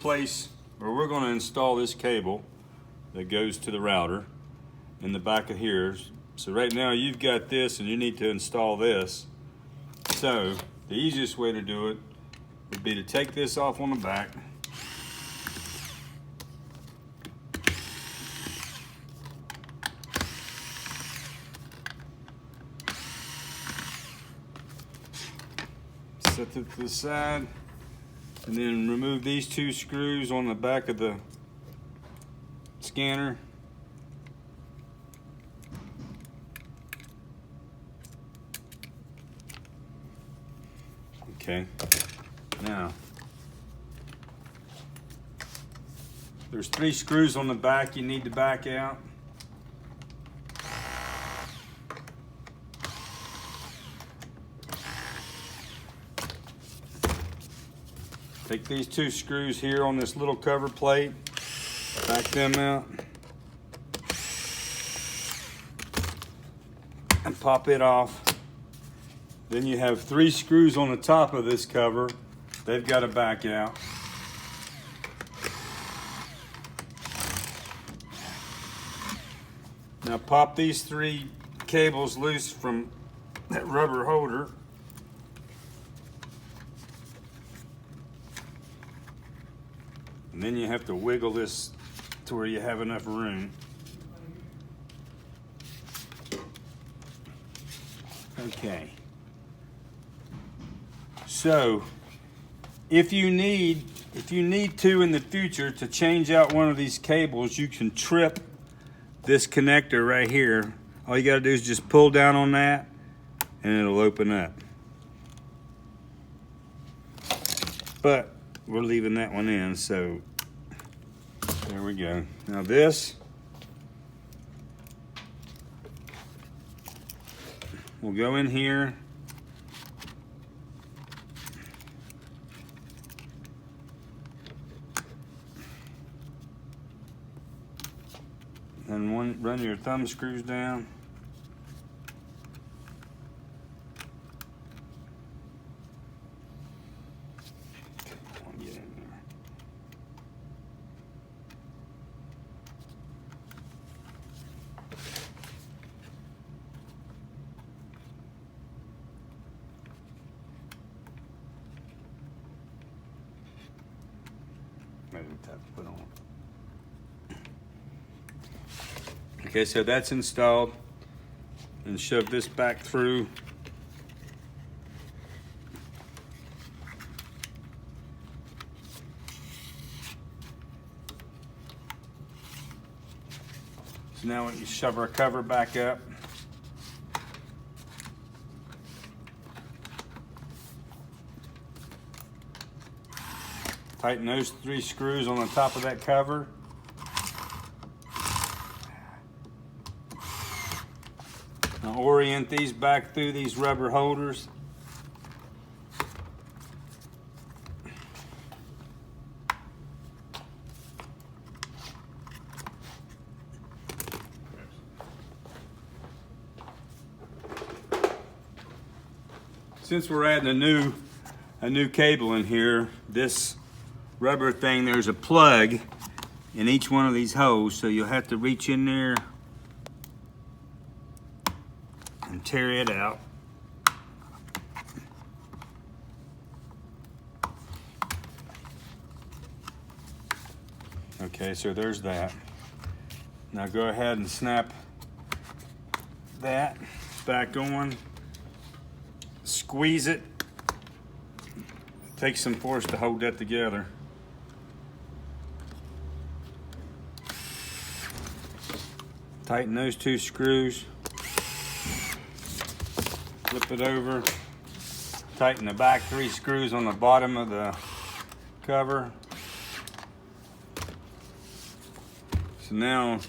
Place where we're going to install this cable that goes to the router in the back of here. So right now you've got this and you need to install this. So the easiest way to do it would be to take this off on the back. Set it to the side. And then remove these two screws on the back of the scanner. Okay, now there's 3 screws on the back you need to back out. Take these 2 screws here on this little cover plate, back them out, and pop it off. Then you have 3 screws on the top of this cover. They've got to back out. Now pop these 3 cables loose from that rubber holder. And then you have to wiggle this to where you have enough room. Okay. So, if you need to in the future to change out one of these cables, you can trip this connector right here. All you gotta do is just pull down on that and it'll open up. But we're leaving that one in, so there we go. Now this will go in here. And run your thumb screws down. Get in there. Maybe tap put on. Okay, so that's installed. And shove this back through. So now you shove our cover back up. Tighten those 3 screws on the top of that cover. Now orient these back through these rubber holders. Since we're adding a new cable in here, this rubber thing, there's a plug in each one of these holes, so you'll have to reach in there and tear it out. Okay, so there's that. Now go ahead and snap that back on. Squeeze it. Take some force to hold that together. Tighten those 2 screws. Flip it over. Tighten the back 3 screws on the bottom of the cover. So now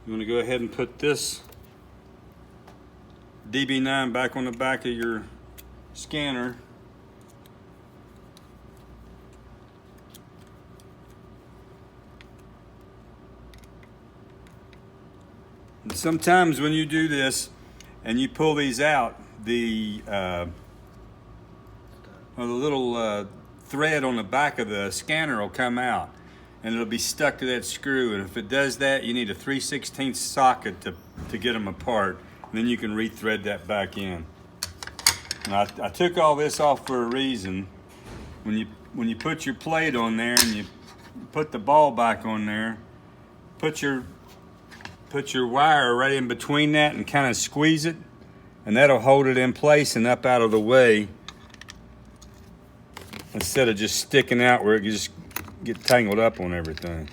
you want to go ahead and put this DB9 back on the back of your scanner. And sometimes when you do this and you pull these out, the little thread on the back of the scanner will come out and it'll be stuck to that screw. And if it does that, you need a 3/16 socket to get them apart. And then you can re-thread that back in. And I took all this off for a reason. When you put your plate on there and you put the ball back on there, put your wire right in between that and kind of squeeze it, and that'll hold it in place and up out of the way, instead of just sticking out where it just get tangled up on everything.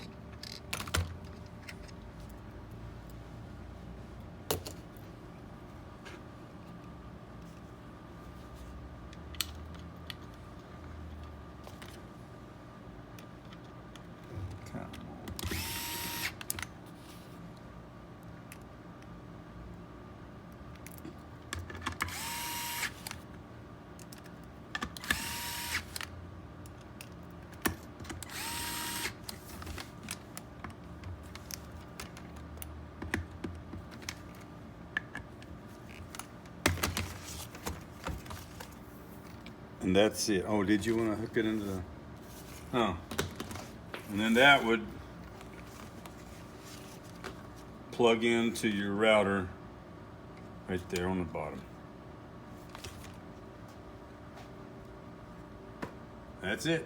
And that's it. Oh, did you want to hook it into the... Oh. And then that would plug into your router right there on the bottom. That's it.